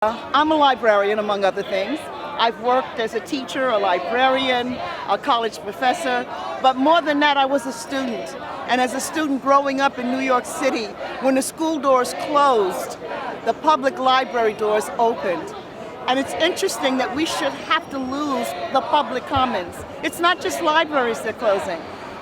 I'm a librarian, among other things. I've worked as a teacher, a librarian, a college professor, but more than that, I was a student. And as a student growing up in New York City, when the school doors closed, the public library doors opened. And it's interesting that we should have to lose the public commons. It's not just libraries they're closing.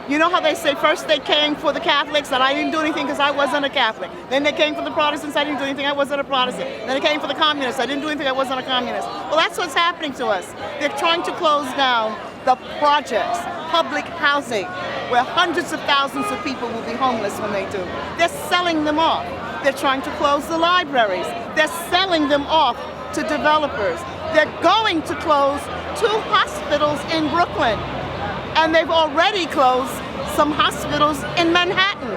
You know how they say first they came for the Catholics and I didn't do anything because I wasn't a Catholic. Then they came for the Protestants, I didn't do anything, I wasn't a Protestant. Then they came for the communists, I didn't do anything, I wasn't a communist. Well, that's what's happening to us. They're trying to close down the projects, public housing, where hundreds of thousands of people will be homeless when they do. They're selling them off. They're trying to close the libraries. They're selling them off to developers. They're going to close 2 hospitals in Brooklyn. And they've already closed some hospitals in Manhattan.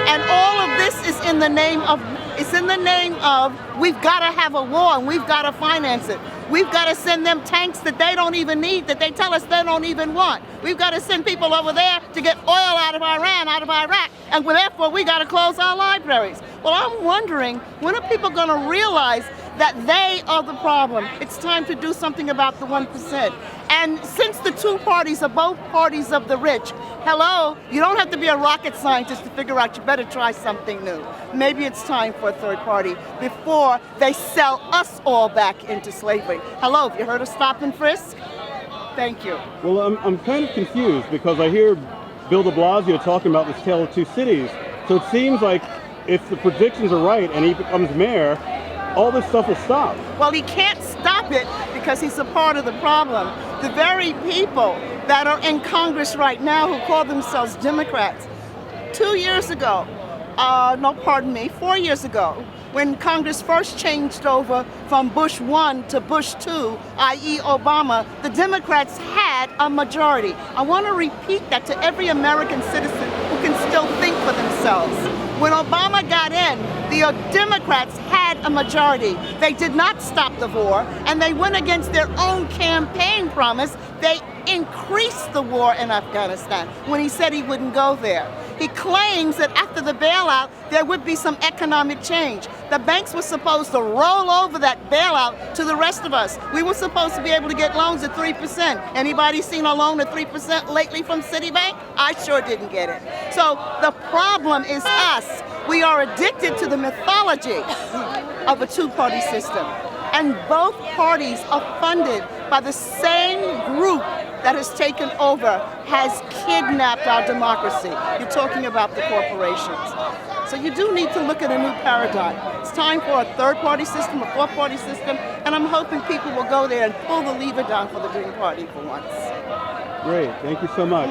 And all of this is in the name of, we've got to have a war and we've got to finance it. We've got to send them tanks that they don't even need, that they tell us they don't even want. We've got to send people over there to get oil out of Iran, out of Iraq, and therefore we got to close our libraries. Well, I'm wondering, when are people going to realize that they are the problem? It's time to do something about the 1%. And since the 2 parties are both parties of the rich, hello, you don't have to be a rocket scientist to figure out you better try something new. Maybe it's time for a 3rd party before they sell us all back into slavery. Hello, have you heard of stop and frisk? Thank you. Well, I'm kind of confused because I hear Bill de Blasio talking about this tale of 2 cities. So it seems like if the predictions are right and he becomes mayor, all this stuff will stop. Well, he can't stop it because he's a part of the problem. The very people that are in Congress right now who call themselves Democrats, 4 years ago, when Congress first changed over from Bush 1 to Bush 2, i.e. Obama, the Democrats had a majority. I want to repeat that to every American citizen who can still think for themselves. When Obama got in, the Democrats had a majority. They did not stop the war, and they went against their own campaign promise. They increased the war in Afghanistan when he said he wouldn't go there. He claims that after the bailout, there would be some economic change. The banks were supposed to roll over that bailout to the rest of us. We were supposed to be able to get loans at 3%. Anybody seen a loan at 3% lately from Citibank? I sure didn't get it. So the problem is us. We are addicted to the mythology of a 2-party system. And both parties are funded by the same group that has taken over, has kidnapped our democracy. You're talking about the corporations. So you do need to look at a new paradigm. It's time for a 3rd-party system, a 4th-party system, and I'm hoping people will go there and pull the lever down for the Green Party for once. Great, thank you so much.